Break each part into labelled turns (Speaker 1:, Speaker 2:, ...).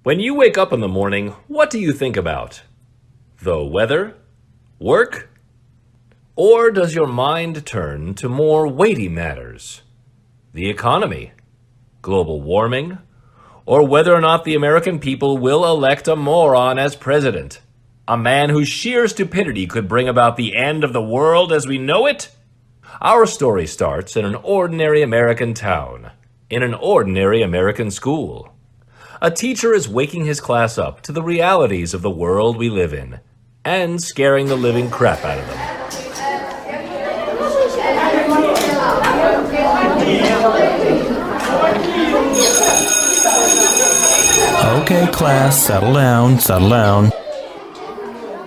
Speaker 1: When you wake up in the morning, what do you think about? The weather? Work? Or does your mind turn to more weighty matters? The economy? Global warming? Or whether or not the American people will elect a moron as president? A man whose sheer stupidity could bring about the end of the world as we know it? Our story starts in an ordinary American town, in an ordinary American school. A teacher is waking his class up to the realities of the world we live in, and scaring the living crap out of them.
Speaker 2: Okay, class, settle down, settle down.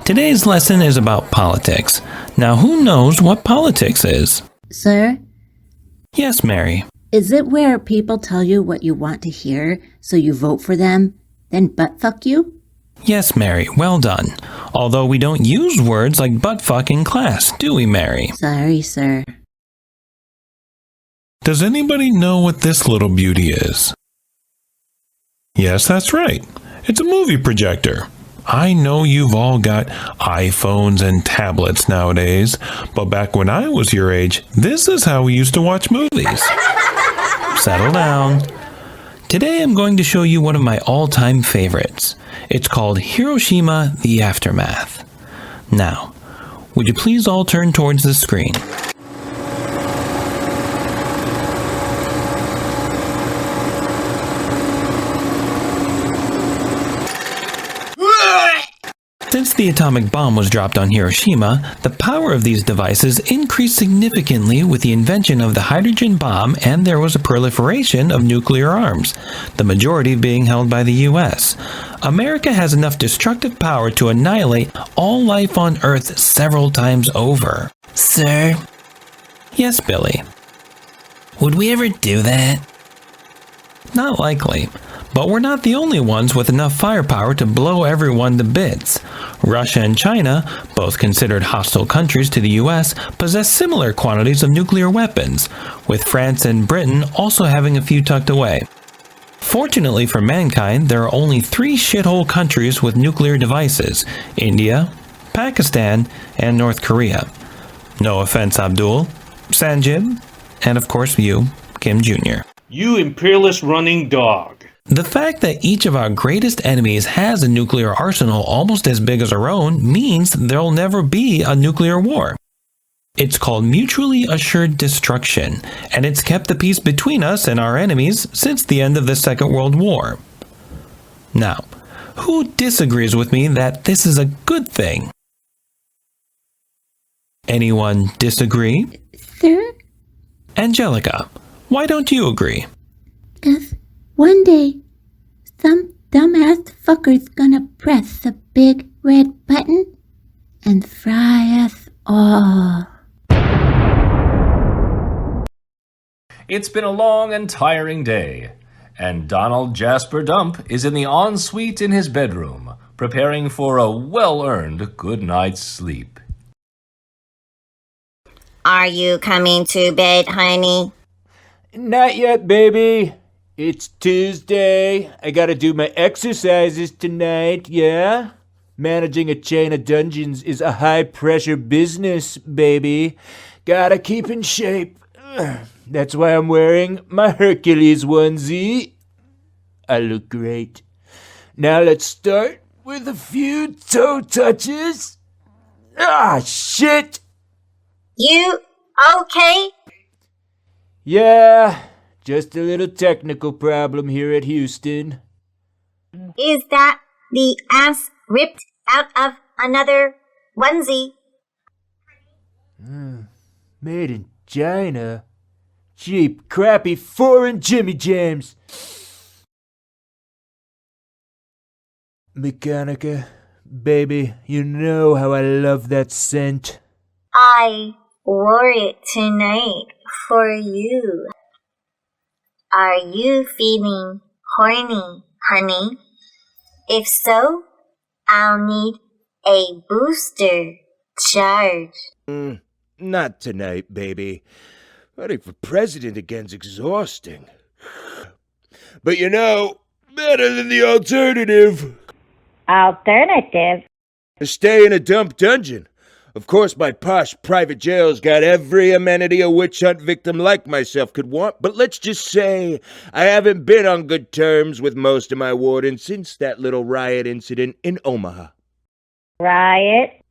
Speaker 2: Today's lesson is about politics. Now, who knows what politics is?
Speaker 3: Sir?
Speaker 2: Yes, Mary.
Speaker 3: Is it where people tell you what you want to hear, so you vote for them, then butt-fuck you?
Speaker 2: Yes, Mary, well done. Although we don't use words like butt-fuck in class, do we, Mary?
Speaker 3: Sorry, sir.
Speaker 4: Does anybody know what this little beauty is? Yes, that's right. It's a movie projector. I know you've all got iPhones and tablets nowadays, but back when I was your age, this is how we used to watch movies.
Speaker 2: Settle down. Today I'm going to show you one of my all-time favorites. It's called Hiroshima: The Aftermath. Now, would you please all turn towards the screen? Since the atomic bomb was dropped on Hiroshima, the power of these devices increased significantly with the invention of the hydrogen bomb, and there was a proliferation of nuclear arms, the majority being held by the US. America has enough destructive power to annihilate all life on Earth several times over.
Speaker 5: Sir?
Speaker 2: Yes, Billy.
Speaker 5: Would we ever do that?
Speaker 2: Not likely. But we're not the only ones with enough firepower to blow everyone to bits. Russia and China, both considered hostile countries to the US, possess similar quantities of nuclear weapons, with France and Britain also having a few tucked away. Fortunately for mankind, there are only 3 shithole countries with nuclear devices: India, Pakistan, and North Korea. No offense, Abdul, Sanjib, and of course you, Kim Jr.
Speaker 6: You imperialist running dog.
Speaker 2: The fact that each of our greatest enemies has a nuclear arsenal almost as big as our own means there'll never be a nuclear war. It's called mutually assured destruction, and it's kept the peace between us and our enemies since the end of the Second World War. Now, who disagrees with me that this is a good thing? Anyone disagree?
Speaker 3: Sir?
Speaker 2: Angelica, why don't you agree?
Speaker 3: 'Cause one day, some dumbass fucker's gonna press the big red button and fry us all.
Speaker 1: It's been a long and tiring day, and Donald Jasper Dump is in the ensuite in his bedroom, preparing for a well-earned good night's sleep.
Speaker 7: Are you coming to bed, honey?
Speaker 8: Not yet, baby. It's Tuesday. I gotta do my exercises tonight, yeah? Managing a chain of dungeons is a high-pressure business, baby. Gotta keep in shape. That's why I'm wearing my Hercules onesie. I look great. Now let's start with a few toe touches. Ah, shit!
Speaker 7: You okay?
Speaker 8: Yeah, just a little technical problem here at Houston.
Speaker 7: Is that the ass ripped out of another onesie?
Speaker 8: Made in China. Cheap, crappy, foreign Jimmy Jams. Mechanica, baby, you know how I love that scent.
Speaker 7: I wore it tonight for you. Are you feeling horny, honey? If so, I'll need a booster charge.
Speaker 8: Not tonight, baby. Running for president again's exhausting. But you know, better than the alternative.
Speaker 9: Alternative?
Speaker 8: Stay in a dump dungeon. Of course, my posh private jail's got every amenity a witch hunt victim like myself could want, but let's just say I haven't been on good terms with most of my wardens since that little riot incident in Omaha.
Speaker 9: Riot?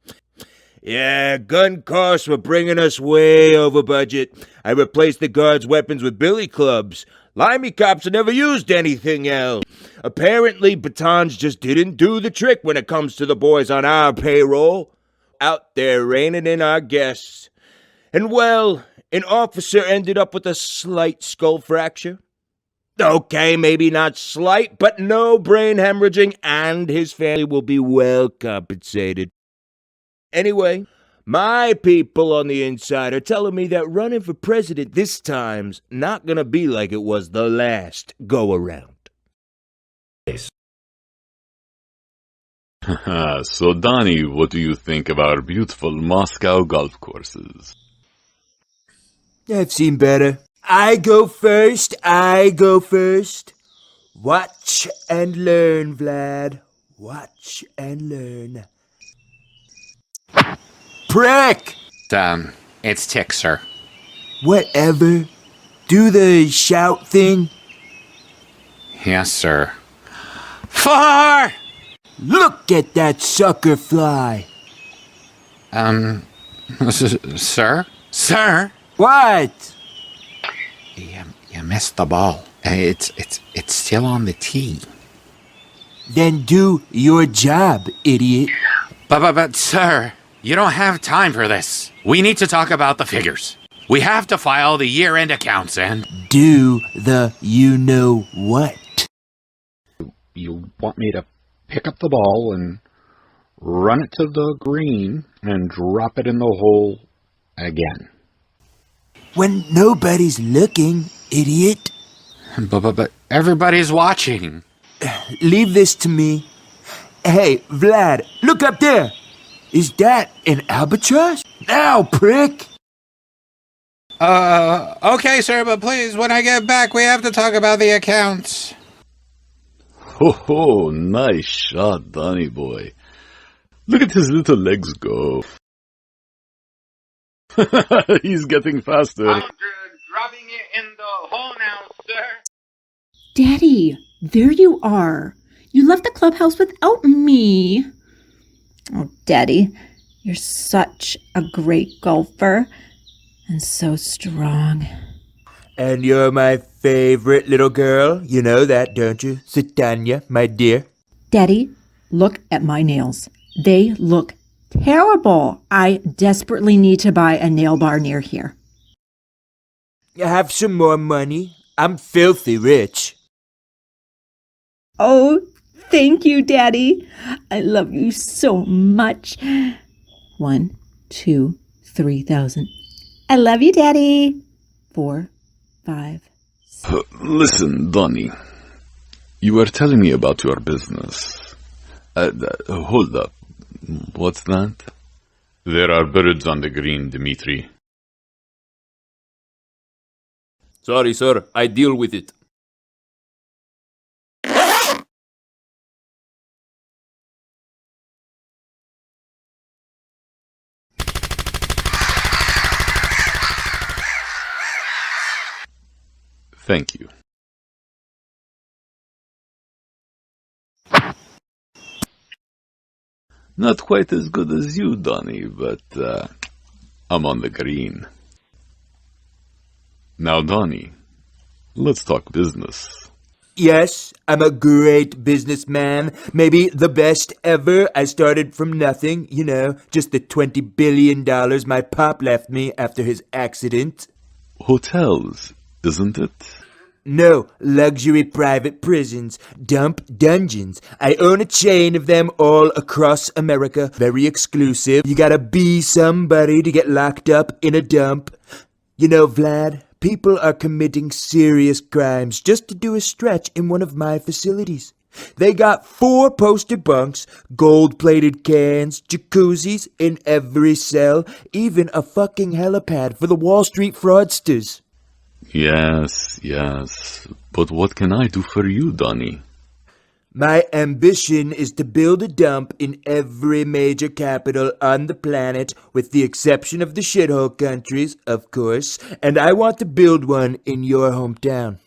Speaker 8: Yeah, gun costs were bringing us way over budget. I replaced the guards' weapons with billy clubs. Limey cops have never used anything else. Apparently, batons just didn't do the trick when it comes to the boys on our payroll. Out there reining in our guests. And well, an officer ended up with a slight skull fracture. Okay, maybe not slight, but no brain hemorrhaging, and his family will be well compensated. Anyway, my people on the inside are telling me that running for president this time's not gonna be like it was the last go-around.
Speaker 10: So, Donnie, what do you think of our beautiful Moscow golf courses?
Speaker 8: I've seen better. I go first. Watch and learn, Vlad. Watch and learn. Prick!
Speaker 11: It's Tick, sir.
Speaker 8: Whatever. Do the shout thing.
Speaker 11: Yes, sir. 4!
Speaker 8: Look at that sucker fly.
Speaker 11: Sir? Sir?
Speaker 8: What?
Speaker 11: You missed the ball. It's still on the tee.
Speaker 8: Then do your job, idiot.
Speaker 11: But, sir, you don't have time for this. We need to talk about the figures. We have to file the year-end accounts and...
Speaker 8: Do the you-know-what.
Speaker 10: You want me to pick up the ball and run it to the green and drop it in the hole again?
Speaker 8: When nobody's looking, idiot.
Speaker 11: But everybody's watching.
Speaker 8: Leave this to me. Hey, Vlad, look up there. Is that an albatross? Now, prick!
Speaker 11: Okay, sir, but please, when I get back, we have to talk about the accounts.
Speaker 10: Oh, nice shot, Donnie boy. Look at his little legs go. He's getting faster.
Speaker 11: I'm dropping it in the hole now, sir.
Speaker 3: Daddy, there you are. You left the clubhouse without me. Oh, Daddy, you're such a great golfer and so strong.
Speaker 8: And you're my favorite little girl. You know that, don't you? Satanya, my dear.
Speaker 3: Daddy, look at my nails. They look terrible. I desperately need to buy a nail bar near here.
Speaker 8: You have some more money. I'm filthy rich.
Speaker 3: Oh, thank you, Daddy. I love you so much. 1, 2, 3,000. I love you, Daddy. 4, 5.
Speaker 10: Listen, Donnie. You were telling me about your business. Hold up. What's that? There are birds on the green, Dmitri.
Speaker 1: Sorry, sir. I deal with it.
Speaker 10: Thank you. Not quite as good as you, Donnie, but I'm on the green. Now, Donnie, let's talk business.
Speaker 8: Yes, I'm a great businessman. Maybe the best ever. I started from nothing, just the $20 billion my pop left me after his accident.
Speaker 10: Hotels, isn't it?
Speaker 8: No, luxury private prisons, dump dungeons. I own a chain of them all across America. Very exclusive. You gotta be somebody to get locked up in a dump. Vlad, people are committing serious crimes just to do a stretch in one of my facilities. They got 4 poster bunks, gold-plated cans, jacuzzis in every cell, even a fucking helipad for the Wall Street fraudsters.
Speaker 10: Yes. But what can I do for you, Donnie?
Speaker 8: My ambition is to build a dump in every major capital on the planet, with the exception of the shithole countries, of course, and I want to build one in your hometown.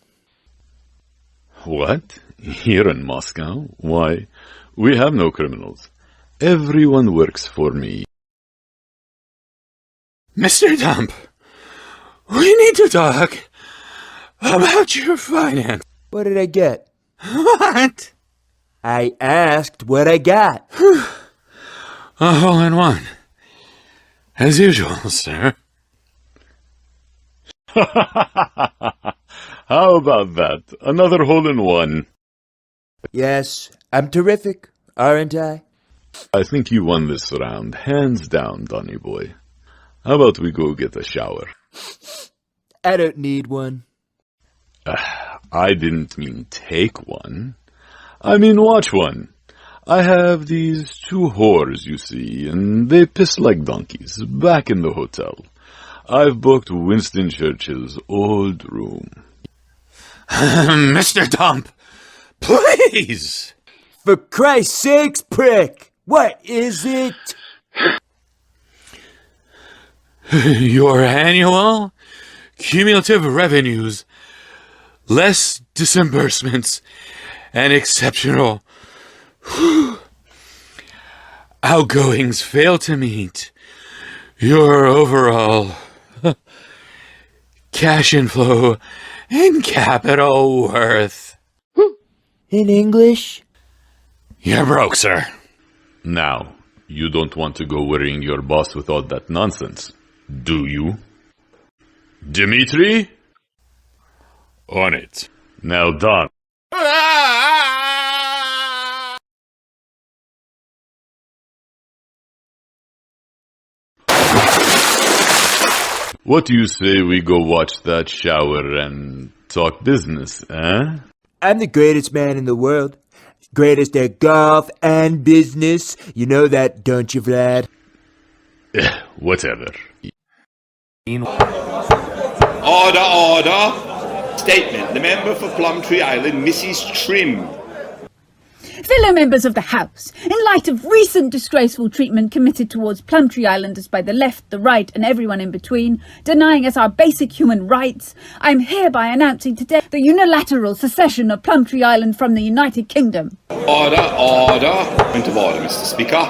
Speaker 10: What? Here in Moscow? Why, we have no criminals. Everyone works for me.
Speaker 11: Mr. Dump, we need to talk about your finance.
Speaker 8: What did I get?
Speaker 11: What?
Speaker 8: I asked what I got.
Speaker 11: A hole-in-one. As usual, sir.
Speaker 10: How about that? Another hole-in-one.
Speaker 8: Yes, I'm terrific, aren't I?
Speaker 10: I think you won this round, hands down, Donny boy. How about we go get a shower?
Speaker 8: I don't need one.
Speaker 10: I didn't mean take one. I mean watch one. I have these 2 whores, you see, and they piss like donkeys, back in the hotel. I've booked Winston Churchill's old room.
Speaker 11: Mr. Dump, please!
Speaker 8: For Christ's sakes, prick! What is it?
Speaker 11: Your annual cumulative revenues, less disbursements, and exceptional outgoings fail to meet your overall cash inflow and capital worth.
Speaker 8: In English?
Speaker 11: You're broke, sir.
Speaker 10: Now, you don't want to go worrying your boss with all that nonsense, do you? Dimitri? On it. Now done. What do you say we go watch that shower and talk business, eh?
Speaker 8: I'm the greatest man in the world. Greatest at golf and business. You know that, don't you, Vlad?
Speaker 10: Whatever.
Speaker 12: Order! Statement. The member for Plumtree Island, Mrs. Trim.
Speaker 13: Fellow members of the House, in light of recent disgraceful treatment committed towards Plumtree Islanders by the left, the right and everyone in between, denying us our basic human rights, I am hereby announcing today the unilateral secession of Plumtree Island from the United Kingdom.
Speaker 12: Order! Point of order, Mr. Speaker.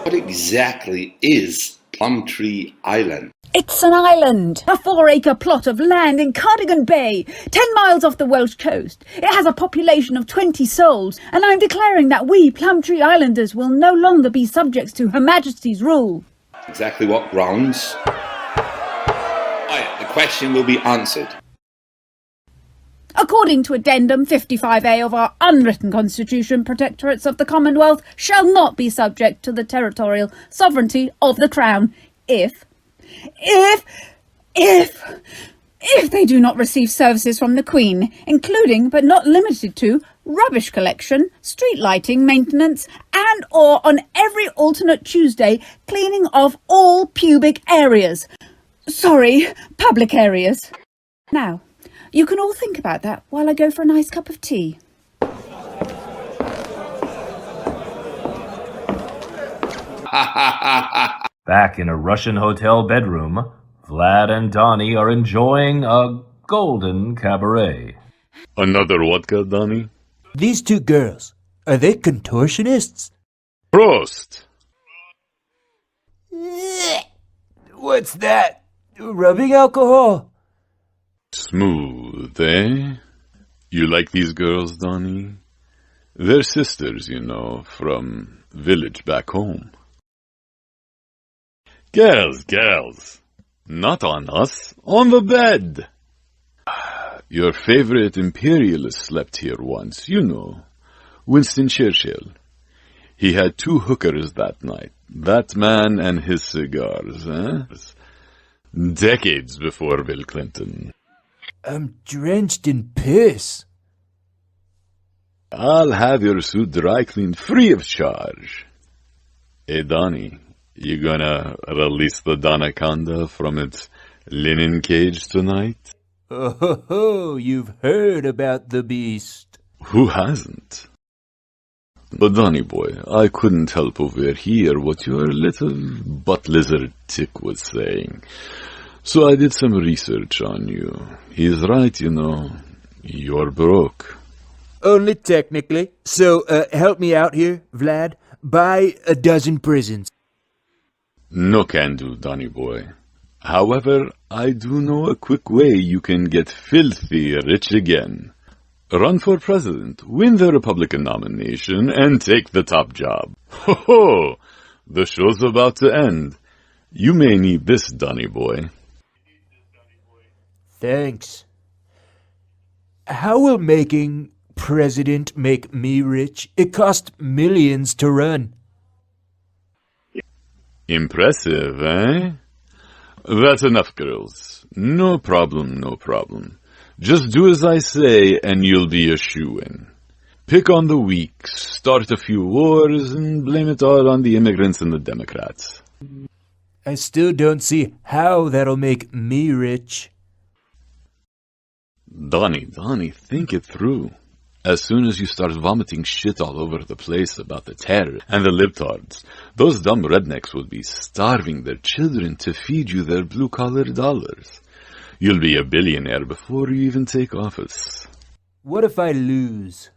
Speaker 12: What exactly is Plumtree Island?
Speaker 13: It's an island, a 4-acre plot of land in Cardigan Bay, 10 miles off the Welsh coast. It has a population of 20 souls, and I'm declaring that we Plumtree Islanders will no longer be subjects to Her Majesty's rule.
Speaker 12: Exactly what grounds? The question will be answered.
Speaker 13: According to Addendum 55A of our unwritten constitution, protectorates of the Commonwealth shall not be subject to the territorial sovereignty of the Crown if they do not receive services from the Queen, including but not limited to rubbish collection, street lighting, maintenance, and or on every alternate Tuesday, cleaning of all pubic areas. Sorry, public areas. Now, you can all think about that while I go for a nice cup of tea.
Speaker 1: Back in a Russian hotel bedroom, Vlad and Donnie are enjoying a golden cabaret.
Speaker 10: Another vodka, Donnie?
Speaker 8: These two girls, are they contortionists?
Speaker 10: Prost!
Speaker 8: What's that? Rubbing alcohol?
Speaker 10: Smooth, eh? You like these girls, Donnie? They're sisters, you know, from village back home. Girls. Not on us, on the bed. Your favorite imperialist slept here once, you know. Winston Churchill. He had 2 hookers that night. That man and his cigars, eh? Decades before Bill Clinton.
Speaker 8: I'm drenched in piss.
Speaker 10: I'll have your suit dry cleaned free of charge. Hey, Donnie, you gonna release the Danaconda from its linen cage tonight?
Speaker 8: Oh, you've heard about the beast.
Speaker 10: Who hasn't? But Donnie boy, I couldn't help overhear what your little butt lizard tick was saying. So I did some research on you. He's right, you know. You're broke.
Speaker 8: Only technically. So, help me out here, Vlad. Buy a dozen prisons.
Speaker 10: No can do, Donnie boy. However, I do know a quick way you can get filthy rich again. Run for president, win the Republican nomination, and take the top job. Ho ho! The show's about to end. You may need this, Donnie boy.
Speaker 8: Thanks. How will making president make me rich? It cost millions to run.
Speaker 10: Impressive, eh? That's enough, girls. No problem. Just do as I say, and you'll be a shoo-in. Pick on the weak, start a few wars, and blame it all on the immigrants and the Democrats.
Speaker 8: I still don't see how that'll make me rich.
Speaker 10: Donnie, think it through. As soon as you start vomiting shit all over the place about the terror and the libtards, those dumb rednecks will be starving their children to feed you their blue-collar dollars. You'll be a billionaire before you even take office.
Speaker 8: What if I lose?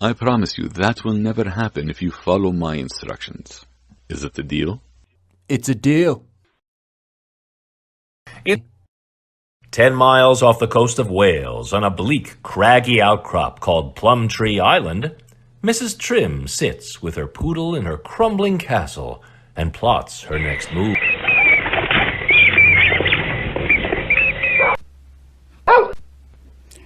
Speaker 10: I promise you that will never happen if you follow my instructions. Is it a deal?
Speaker 8: It's a deal.
Speaker 1: 10 miles off the coast of Wales, on a bleak, craggy outcrop called Plumtree Island, Mrs. Trim sits with her poodle in her crumbling castle and plots her next move.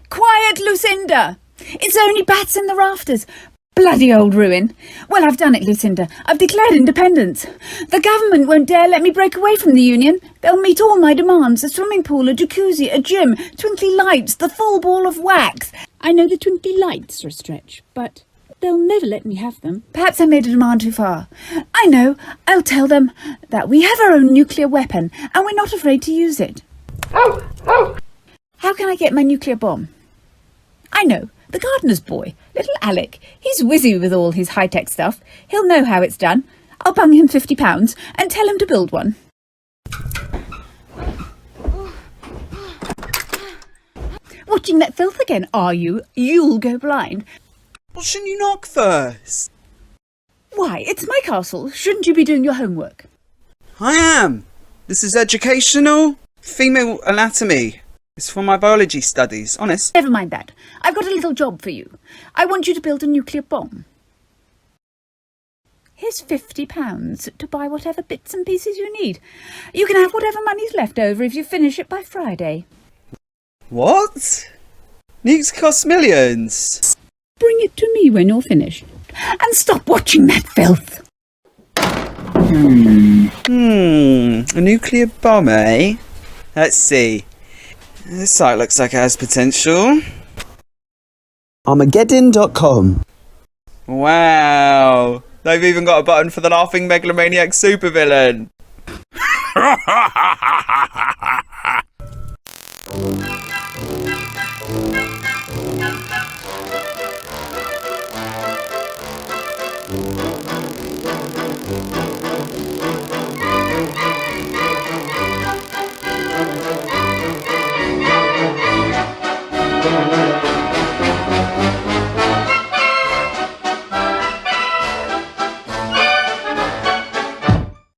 Speaker 13: Quiet, Lucinda! It's only bats in the rafters. Bloody old ruin. Well, I've done it, Lucinda. I've declared independence. The government won't dare let me break away from the Union. They'll meet all my demands. A swimming pool, a jacuzzi, a gym, twinkly lights, the full ball of wax.
Speaker 14: I know the twinkly lights are a stretch, but they'll never let me have them.
Speaker 13: Perhaps I made a demand too far. I know. I'll tell them that we have our own nuclear weapon and we're not afraid to use it. How can I get my nuclear bomb? I know. The gardener's boy, little Alec. He's whizzy with all his high-tech stuff. He'll know how it's done. I'll bung him £50 and tell him to build one. Watching that filth again, are you? You'll go blind.
Speaker 15: Well, shouldn't you knock first?
Speaker 13: Why, it's my castle. Shouldn't you be doing your homework?
Speaker 15: I am. This is educational. Female anatomy. It's for my biology studies, honest.
Speaker 13: Never mind that. I've got a little job for you. I want you to build a nuclear bomb. Here's £50 to buy whatever bits and pieces you need. You can have whatever money's left over if you finish it by Friday.
Speaker 15: What? Nukes cost millions.
Speaker 14: Bring it to me when you're finished.
Speaker 13: And stop watching that filth.
Speaker 15: A nuclear bomb, eh? Let's see. This site looks like it has potential. Armageddon.com. Wow. They've even got a button for the laughing megalomaniac supervillain.